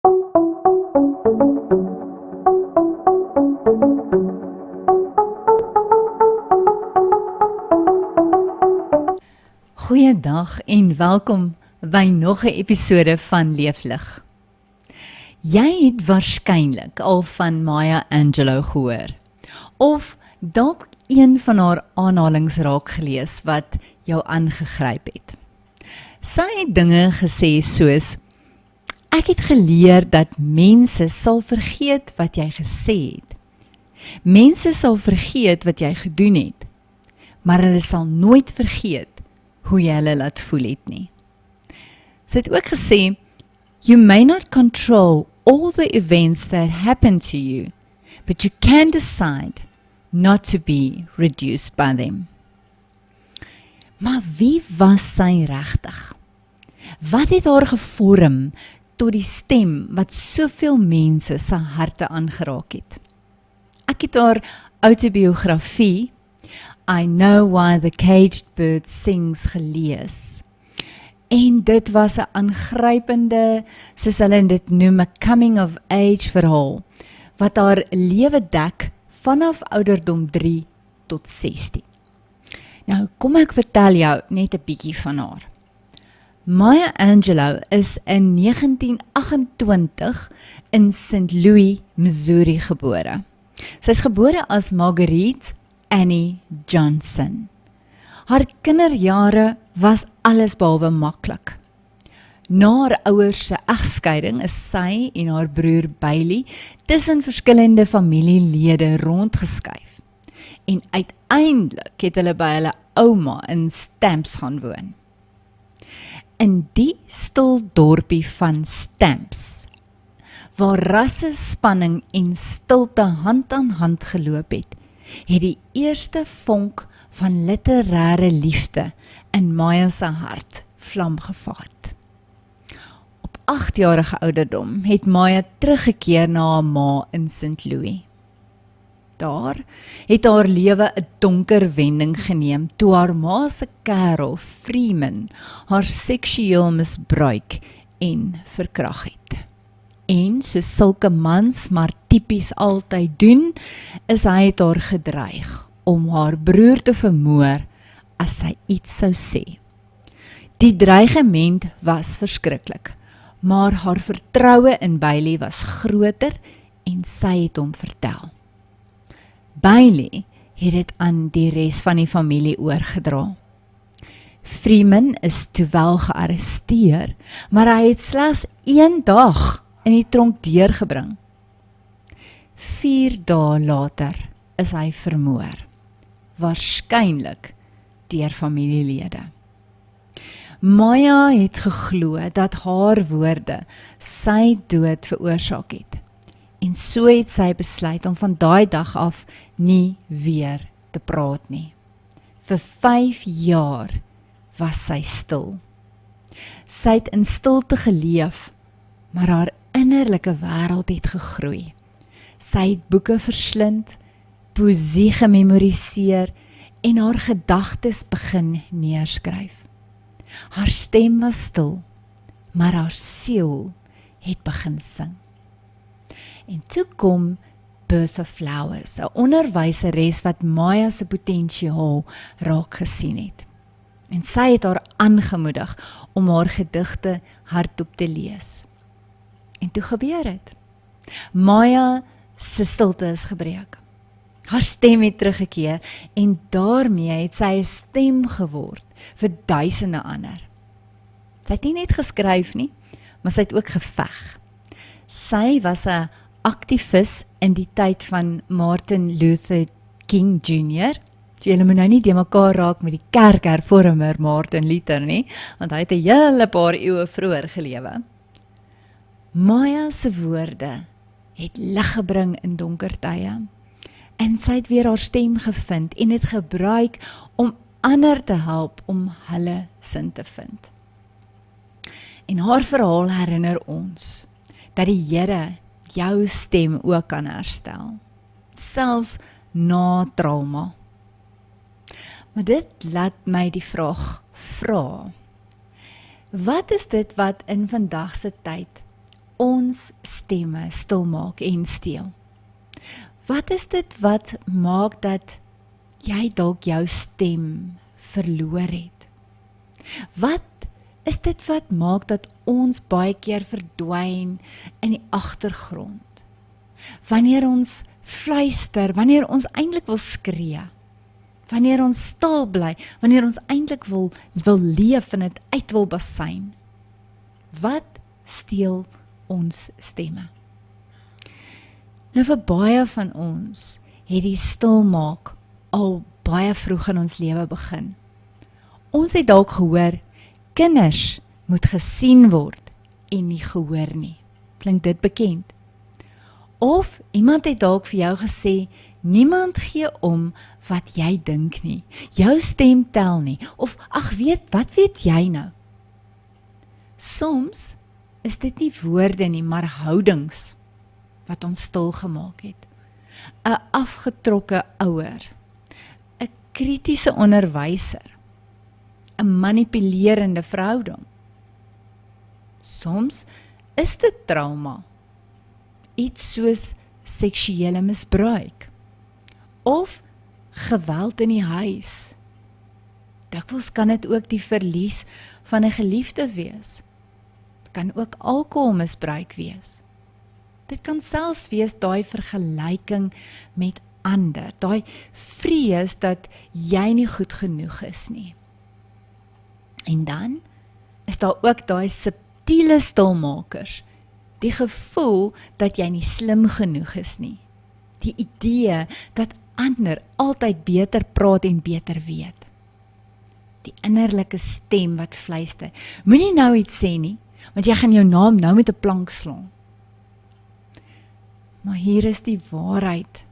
Goeiedag en welkom by nog 'n episode van Leeflig. Jy het waarskynlik al van Maya Angelou gehoor, of dalk een van haar aanhalings raak gelees wat jou aangegryp het. Sy het dinge gesê soos: ek het geleer dat mense sal vergeet wat jy gesê het. Mense sal vergeet wat jy gedoen het, maar hulle sal nooit vergeet hoe jy hulle laat voel het nie. Sy het ook gesê, you may not control all the events that happen to you, but you can decide not to be reduced by them. Maar wie was sy regtig? Wat het haar gevorm tot die stem wat soveel mense se harte aangeraak het? Ek het haar autobiografie, I Know Why the Caged Bird Sings gelees. En dit was 'n aangrypende, soos hulle dit noem, 'n coming of age verhaal, wat haar lewe dek vanaf ouderdom 3 tot 16. Nou, kom ek vertel jou net 'n bietjie van haar. Maya Angelou is in 1928 in St. Louis, Missouri gebore. Sy is gebore as Marguerite Annie Johnson. Haar kinderjare was alles behalwe maklik. Na haar ouers se egskeiding is sy en haar broer Bailey tussen verskillende familielede rondgeskuif. En uiteindelik het hulle by hulle ouma in Stamps gaan woon. In die stil dorpie van Stamps, waar rasse spanning en stilte hand aan hand geloop het die eerste vonk van literêre liefde in Maya se hart vlam gevat. Op 8-jarige ouderdom het Maya teruggekeer na haar ma in St. Louis. Daar het haar lewe 'n donker wending geneem toe haar ma se kerel, Freeman, haar seksueel misbruik en verkrag het. En soos sulke mans maar tipies altyd doen, is hy het haar gedreig om haar broer te vermoor as sy iets sou sê. Die dreigement was verskriklik, maar haar vertroue in Bailey was groter en sy het hom vertel. Bailey het dit aan die res van die familie oorgedra. Freeman is toe wel gearresteer, maar hy het slegs 1 dag in die tronk deurgebring. 4 dae later is hy vermoor, waarskynlik deur familielede. Maya het geglo dat haar woorde sy dood veroorsaak het, en so het sy besluit om van daai dag af nie weer te praat nie. Vir 5 jaar was sy stil. Sy het in stilte geleef, maar haar innerlike wêreld het gegroei. Sy het boeke verslind, poesie gememoriseer en haar gedagtes begin neerskryf. Haar stem was stil, maar haar siel het begin sing. En toe kom Bertha Flowers, 'n onderwyseres wat Maya se potensiaal raak gesien het. En sy het haar aangemoedig om haar gedigte hardop te lees. En toe gebeur het. Maya se stilte is gebreek. Haar stem het teruggekeer en daarmee het sy 'n stem geword vir duisende ander. Sy het nie net geskryf nie, maar sy het ook geveg. Sy was 'n aktivis in die tyd van Martin Luther King Jr. So julle moet nou nie die mekaar raak met die kerkhervormer Martin Luther nie, want hy het 'n hele paar eeue vroeër gelewe. Maya se woorde het lig gebring in donker tye, en sy het weer haar stem gevind en het gebruik om ander te help om hulle sin te vind. En haar verhaal herinner ons dat die Here jou stem ook kan herstel, selfs na trauma. Maar dit laat my die vraag vra. Wat is dit wat in vandag se tyd ons stemme stil maak en steel? Wat is dit wat maak dat jy dalk jou stem verloor het? Wat is dit wat maak dat ons baie keer verdwyn in die agtergrond? Wanneer ons fluister, wanneer ons eintlik wil skree, wanneer ons stil bly, wanneer ons eintlik wil leef en dit uit wil basyn. Wat steel ons stemme? Nou vir baie van ons het die stilmaak al baie vroeg in ons lewe begin. Ons het dalk gehoor, kinders moet gesien word en nie gehoor nie. Klink dit bekend? Of iemand het dalk vir jou gesê, niemand gee om wat jy dink nie. Jou stem tel nie. Of, wat weet jy nou? Soms is dit nie woorde nie, maar houdings wat ons stil gemaak het. 'n afgetrokke ouer, 'n kritiese onderwyser, 'n manipulerende verhouding. Soms is dit trauma, iets soos seksuele misbruik, of geweld in die huis. Dikwels kan dit ook die verlies van 'n geliefde wees. Dit kan ook alkoholmisbruik wees. Dit kan selfs wees daai vergelyking met ander, daai vrees dat jy nie goed genoeg is nie. En dan is daar ook daai subtiele stilmakers, die gevoel dat jy nie slim genoeg is nie. Die idee dat ander altyd beter praat en beter weet. Die innerlike stem wat fluister, moenie nou iets sê nie, want jy gaan jou naam nou met 'n plank slaan. Maar hier is die waarheid.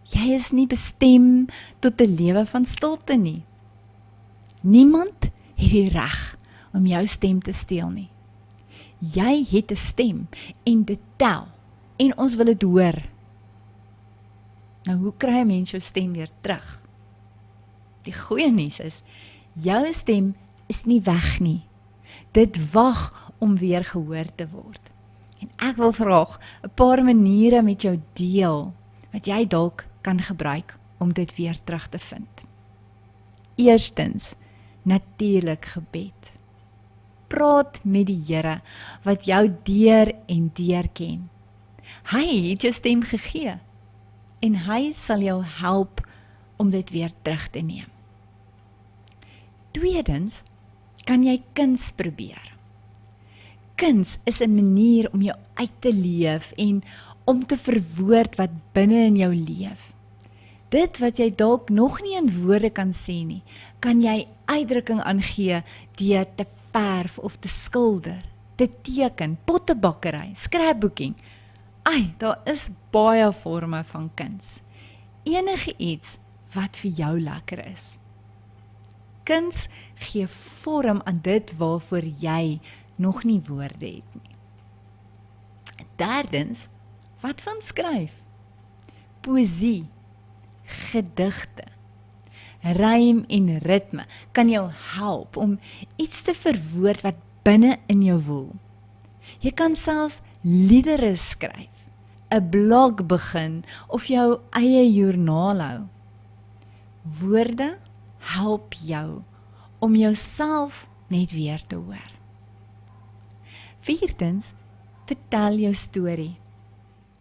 Jy is nie bestem tot 'n lewe van stilte nie. Niemand het die reg om jou stem te steel nie. Jy het 'n stem en dit tel en ons wil dit hoor. Nou, hoe kry 'n mens jou stem weer terug? Die goeie nuus is, jou stem is nie weg nie. Dit wag om weer gehoor te word. En ek wil graag 'n paar maniere met jou deel, wat jy dalk kan gebruik om dit weer terug te vind. Eerstens, natuurlik gebed. Praat met die Here, wat jou deur en deur ken. Hy het jou stem gegee, en hy sal jou help om dit weer terug te neem. Tweedens, kan jy kuns probeer. Kuns is 'n manier om jou uit te leef en om te verwoord wat binne in jou leef. Dit wat jy dalk nog nie in woorde kan sê nie, kan jy uitdrukking aangee deur te verf of te skilder, te teken, pottebakkery, scrapbooking. Daar is baie forme van kuns. Enige iets wat vir jou lekker is. Kuns gee vorm aan dit waarvoor jy nog nie woorde het nie. Derdens, wat van skryf? Poësie, gedigte, rym en ritme kan jou help om iets te verwoord wat binne in jou woel. Jy kan selfs liedere skryf, 'n blog begin of jou eie joernaal hou. Woorde help jou om jouself net weer te hoor. Vierdens, vertel jou storie.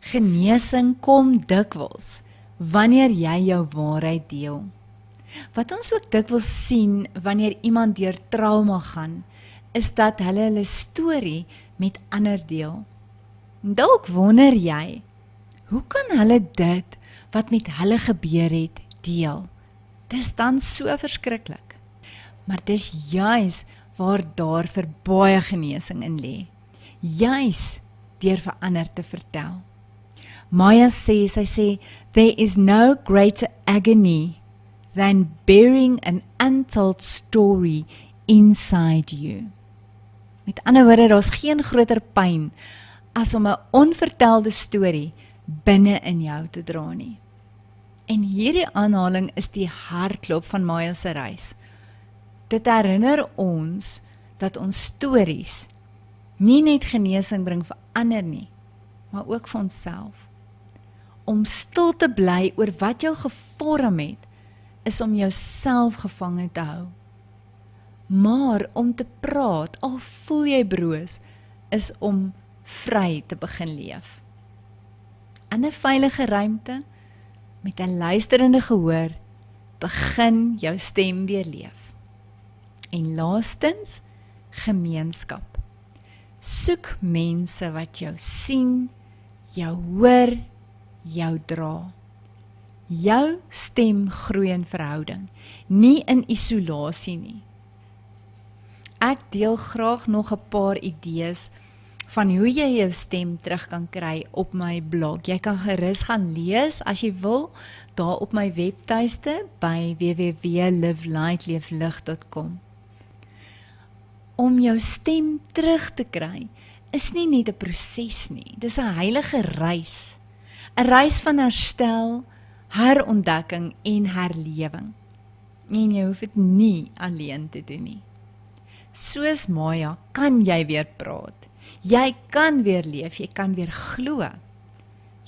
Genesing kom dikwels wanneer jy jou waarheid deel. Wat ons ook dikwels sien wanneer iemand deur trauma gaan, is dat hulle storie met ander deel. Dalk wonder jy, hoe kan hulle dit wat met hulle gebeur het deel? Dis dan so verskriklik. Maar dis juis waar daar vir baie genesing in lê. Juis deur vir ander te vertel. Maya sy sê, there is no greater agony than bearing an untold story inside you. Met ander woorde, daar's geen groter pyn as om 'n onvertelde storie binne in jou te dra nie. En hierdie aanhaling is die hartklop van Maya se reis. Dit herinner ons dat ons stories nie net genesing bring vir ander nie, maar ook vir onsself. Om stil te bly oor wat jou gevorm het, is om jouself gevange te hou. Maar om te praat, al voel jy broos, is om vry te begin leef. In 'n veilige ruimte, met 'n luisterende gehoor, begin jou stem weer leef. En laastens, gemeenskap. Soek mense wat jou sien, jou hoor, jou dra. Jou stem groei in verhouding, nie in isolasie nie. Ek deel graag nog 'n paar idees van hoe jy jou stem terug kan kry op my blog. Jy kan gerus gaan lees as jy wil, daar op my webtuiste by www.livelightleeflig.com. Om jou stem terug te kry, is nie net 'n proses nie, dis 'n heilige reis. 'n Reis van herstel, herontdekking en herlewing. En jy hoef dit nie alleen te doen nie. Soos Maya kan jy weer praat. Jy kan weer leef, jy kan weer glo.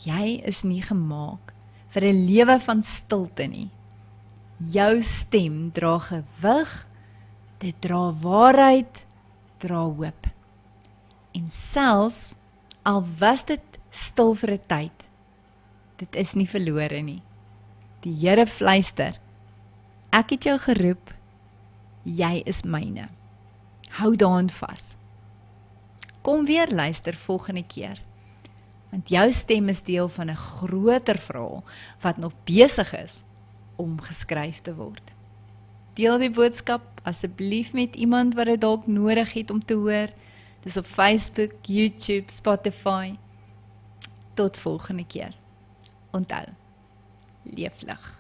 Jy is nie gemaak vir 'n lewe van stilte nie. Jou stem dra gewig, dit dra waarheid, dra hoop. En selfs al was dit stil vir 'n tyd, dit is nie verlore nie. Die Here fluister, ek het jou geroep, jy is myne. Hou daaraan vas. Kom weer luister volgende keer, want jou stem is deel van 'n groter verhaal wat nog besig is om geskryf te word. Deel die boodskap asseblief met iemand wat dit dalk nodig het om te hoor. Dis op Facebook, YouTube, Spotify. Tot volgende keer. Onthou, leef lig.